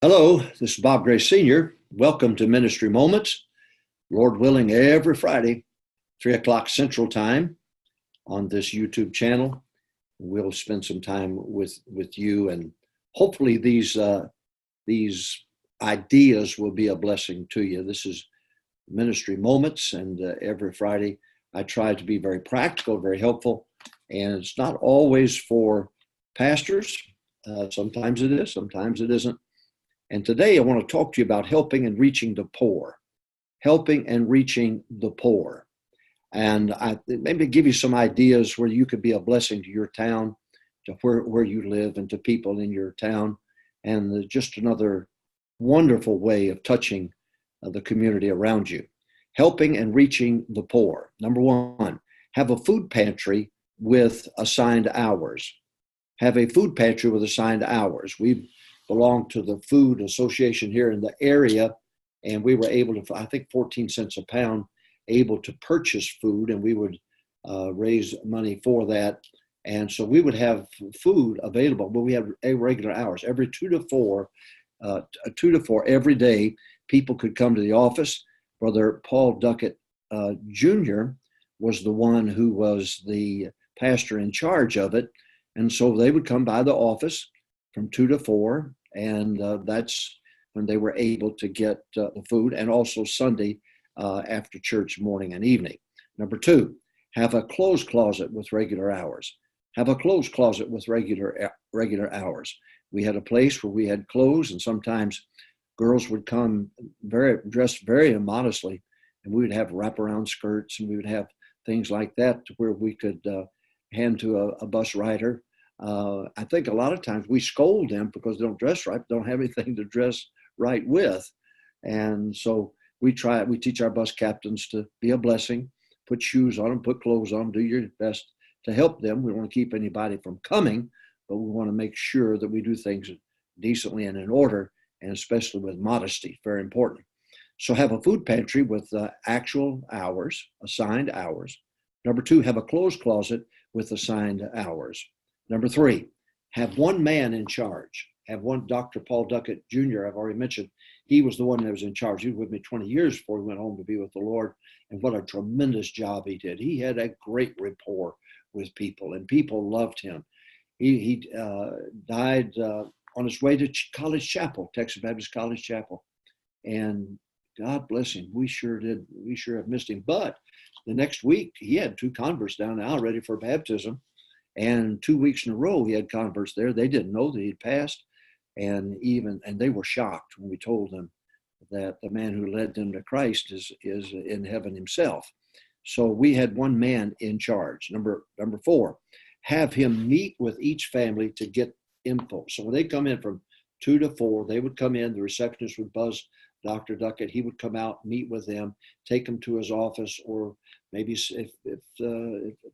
Hello, this is Bob Gray Sr. Welcome to Ministry Moments. Lord willing, every Friday, 3 o'clock Central Time on this YouTube channel. We'll spend some time with you, and hopefully these ideas will be a blessing to you. This is Ministry Moments, and every Friday I try to be very practical, very helpful, and it's not always for pastors. Sometimes it is, sometimes it isn't. And today I want to talk to you about helping and reaching the poor. Helping and reaching the poor. And I maybe give you some ideas where you could be a blessing to your town, to where you live, and to people in your town. And just another wonderful way of touching the community around you. Helping and reaching the poor. Number one, have a food pantry with assigned hours. Have a food pantry with assigned hours. We've belonged to the food association here in the area, and we were able to, I think 14 cents a pound, able to purchase food, and we would raise money for that. And so we would have food available, but we had irregular hours. Every 2 to 4 every day, people could come to the office. Brother Paul Duckett Jr. was the one who was the pastor in charge of it. And so they would come by the office from 2 to 4, and that's when they were able to get the food, and also Sunday after church, morning and evening. Number two, have a clothes closet with regular hours. Have a clothes closet with regular hours. We had a place where we had clothes, and sometimes girls would come dressed very immodestly, and we would have wraparound skirts, and we would have things like that to where we could hand to a bus rider. I think a lot of times we scold them because they don't dress right, don't have anything to dress right with. And so we teach our bus captains to be a blessing, put shoes on them, put clothes on them, do your best to help them. We don't want to keep anybody from coming, but we want to make sure that we do things decently and in order, and especially with modesty, very important. So have a food pantry with actual hours, assigned hours. Number two, have a clothes closet with assigned hours. Number three, have one man in charge. Have one. Dr. Paul Duckett Jr., I've already mentioned, he was the one that was in charge. He was with me 20 years before he went home to be with the Lord. And what a tremendous job he did. He had a great rapport with people, and people loved him. He died on his way to College Chapel, Texas Baptist College Chapel. And God bless him. We sure did. We sure have missed him. But the next week, he had 2 converts down now ready for baptism. And 2 weeks in a row, he had converts there. They didn't know that he'd passed. And they were shocked when we told them that the man who led them to Christ is in heaven himself. So we had one man in charge. Number 4, have him meet with each family to get info. So when they come in from 2 to 4, they would come in, the receptionist would buzz Dr. Duckett. He would come out, meet with them, take them to his office, or maybe if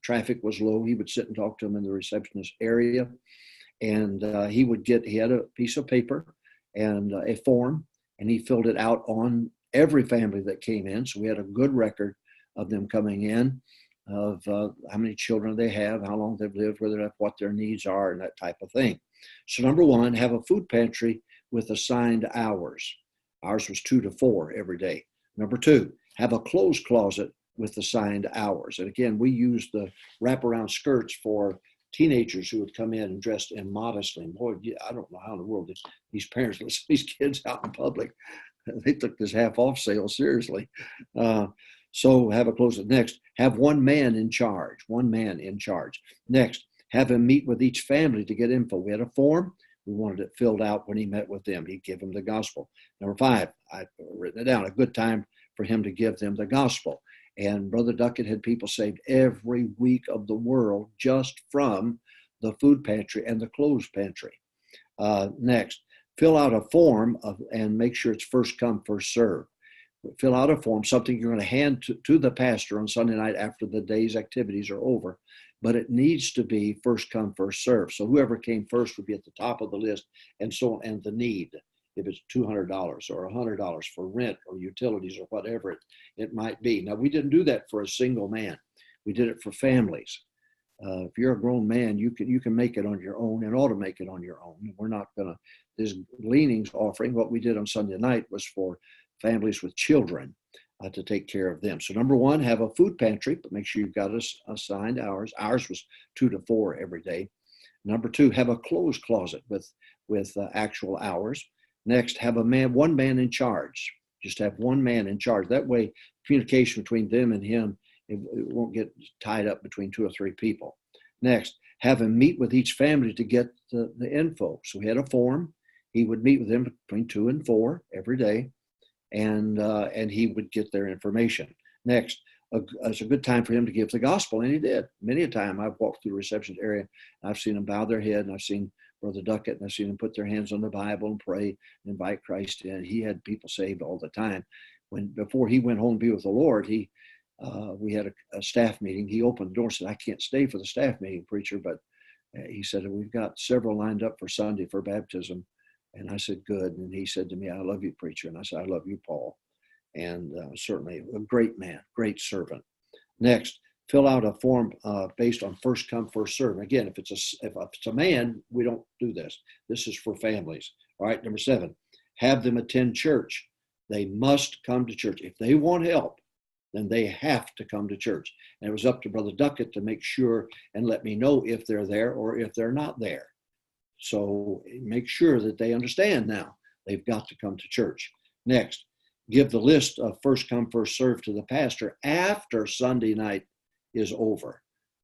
traffic was low, he would sit and talk to them in the receptionist area. And he had a piece of paper and a form, and he filled it out on every family that came in. So we had a good record of them coming in, of how many children they have, how long they've lived, what their needs are, and that type of thing. So number 1, have a food pantry with assigned hours. Ours was 2 to 4 every day. Number 2, have a clothes closet with assigned hours. And again, we used the wraparound skirts for teenagers who would come in and dressed immodestly. And boy, I don't know how in the world these parents let these kids out in public. They took this half-off sale seriously. So have a closet. Next, have one man in charge. One man in charge. Next, have him meet with each family to get info. We had a form. We wanted it filled out when he met with them. He'd give them the gospel. Number 5, I've written it down, a good time for him to give them the gospel. And Brother Duckett had people saved every week of the world just from the food pantry and the clothes pantry. Next, fill out a form and make sure it's first come, first serve. Fill out a form, something you're going to hand to the pastor on Sunday night after the day's activities are over. But it needs to be first come, first serve. So whoever came first would be at the top of the list, and so on, and the need. If it's $200 or $100 for rent or utilities or whatever it might be. Now, we didn't do that for a single man. We did it for families. If you're a grown man, you can make it on your own and ought to make it on your own. We're not going to this gleanings offering, what we did on Sunday night was for families with children to take care of them. So number one, have a food pantry, but make sure you've got us assigned hours. Ours was 2 to 4 every day. Number two, have a clothes closet with actual hours. Next, have one man in charge. Just have one man in charge. That way, communication between them and him, it won't get tied up between 2 or 3 people. Next, have him meet with each family to get the info. So we had a form. He would meet with them between 2 and 4 every day, and he would get their information. Next, it's a good time for him to give the gospel, and he did. Many a time I've walked through the reception area, and I've seen them bow their head, and I've seen Brother Duckett, and I've seen them put their hands on the Bible and pray and invite Christ in. He had people saved all the time. Before he went home to be with the Lord, we had a staff meeting. He opened the door and said, "I can't stay for the staff meeting, preacher," but he said, "We've got several lined up for Sunday for baptism." And I said, "Good." And he said to me, "I love you, preacher." And I said, "I love you, Paul." And certainly a great man, great servant. Next, fill out a form based on first come, first serve. Again, if it's a man, we don't do this. This is for families. All right, number 7, have them attend church. They must come to church. If they want help, then they have to come to church. And it was up to Brother Duckett to make sure and let me know if they're there or if they're not there. So make sure that they understand now they've got to come to church. Next, give the list of first come, first serve to the pastor after Sunday night is over.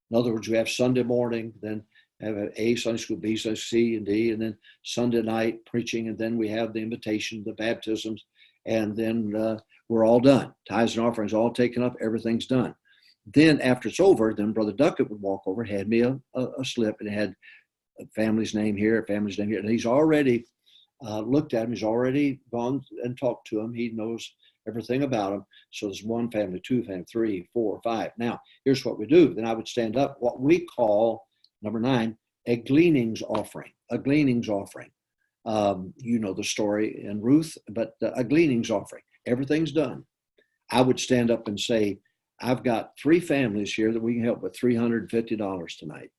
In other words, we have Sunday morning, then have A, Sunday school, B, Sunday C, and D, and then Sunday night preaching, and then we have the invitation, the baptisms, and then we're all done. Tithes and offerings all taken up, everything's done. Then after it's over, then Brother Duckett would walk over, hand me a slip, and it had a family's name here, family's name here, and he's already looked at him. He's already gone and talked to him. He knows everything about him. So there's 1 family, 2 family, 3, 4, 5. Now, here's what we do. Then I would stand up, what we call, number 9, a gleanings offering. A gleanings offering. You know the story in Ruth, but a gleanings offering. Everything's done. I would stand up and say, I've got 3 families here that we can help with $350 tonight.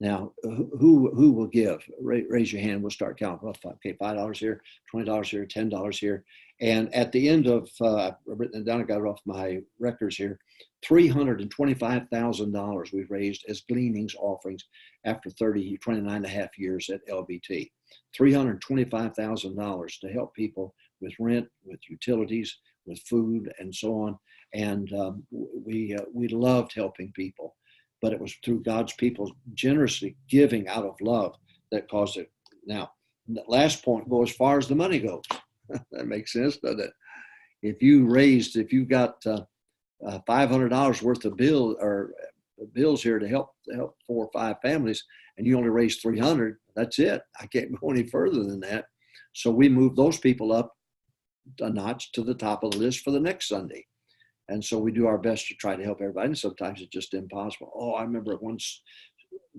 Now, who will give? Raise your hand. We'll start counting. Okay, $5 here, $20 here, $10 here. And at the end of, I've written it down, I got it off my records here, $325,000 we've raised as gleanings offerings after 29 and a half years at LBT. $325,000 to help people with rent, with utilities, with food, and so on. And we loved helping people. But it was through God's people generously giving out of love that caused it. Now, the last point, go as far as the money goes. That makes sense, doesn't it? If you got $500 worth of bills here to help 4 or 5 families, and you only raised $300, that's it. I can't go any further than that. So we moved those people up a notch to the top of the list for the next Sunday. And so we do our best to try to help everybody. And sometimes it's just impossible. Oh, I remember one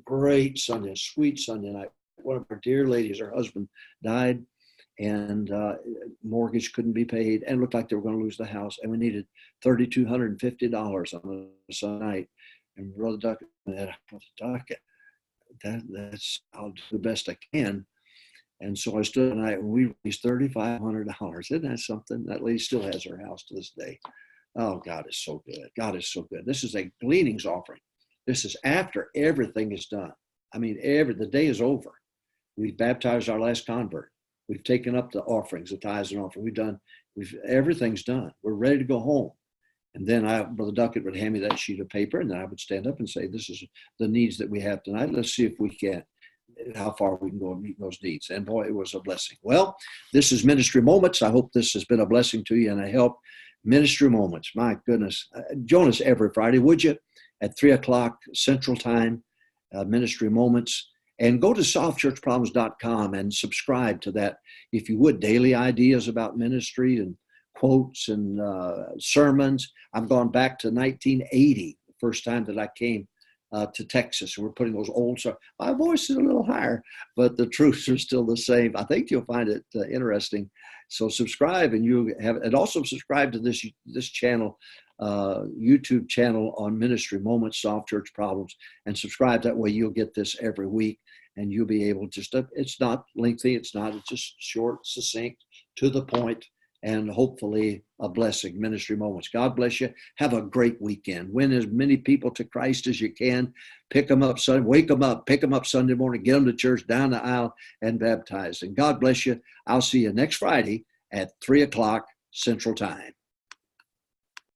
great Sunday, a sweet Sunday night. One of our dear ladies, her husband died, and mortgage couldn't be paid, and it looked like they were going to lose the house. And we needed $3,250 on a Sunday night. And Brother Duckett, that's I'll do the best I can. And so I stood and we raised $3,500. Isn't that something? That lady still has her house to this day. Oh, God is so good. God is so good. This is a gleanings offering. This is after everything is done. I mean, the day is over. We've baptized our last convert. We've taken up the offerings, the tithes and offering. Everything's done. We're ready to go home. And then Brother Duckett would hand me that sheet of paper, and then I would stand up and say, this is the needs that we have tonight. Let's see if we can, how far we can go and meet those needs. And boy, it was a blessing. Well, this is Ministry Moments. I hope this has been a blessing to you and a help. Ministry Moments, my goodness. Join us every Friday, would you? At 3 o'clock Central Time, Ministry Moments. And go to solvechurchproblems.com and subscribe to that. If you would, daily ideas about ministry and quotes and sermons. I've gone back to 1980, the first time that I came to Texas. And we're putting those old songs. My voice is a little higher, but the truths are still the same. I think you'll find it interesting. So subscribe, and also subscribe to this channel, YouTube channel on Ministry Moments, Solve Church Problems, and subscribe. That way you'll get this every week. and you'll be able to, it's not lengthy, it's just short, succinct, to the point, and hopefully a blessing. Ministry Moments. God bless you. Have a great weekend. Win as many people to Christ as you can. Pick them up Sunday, wake them up, pick them up Sunday morning, get them to church, down the aisle, and baptize. And God bless you. I'll see you next Friday at 3 o'clock Central Time.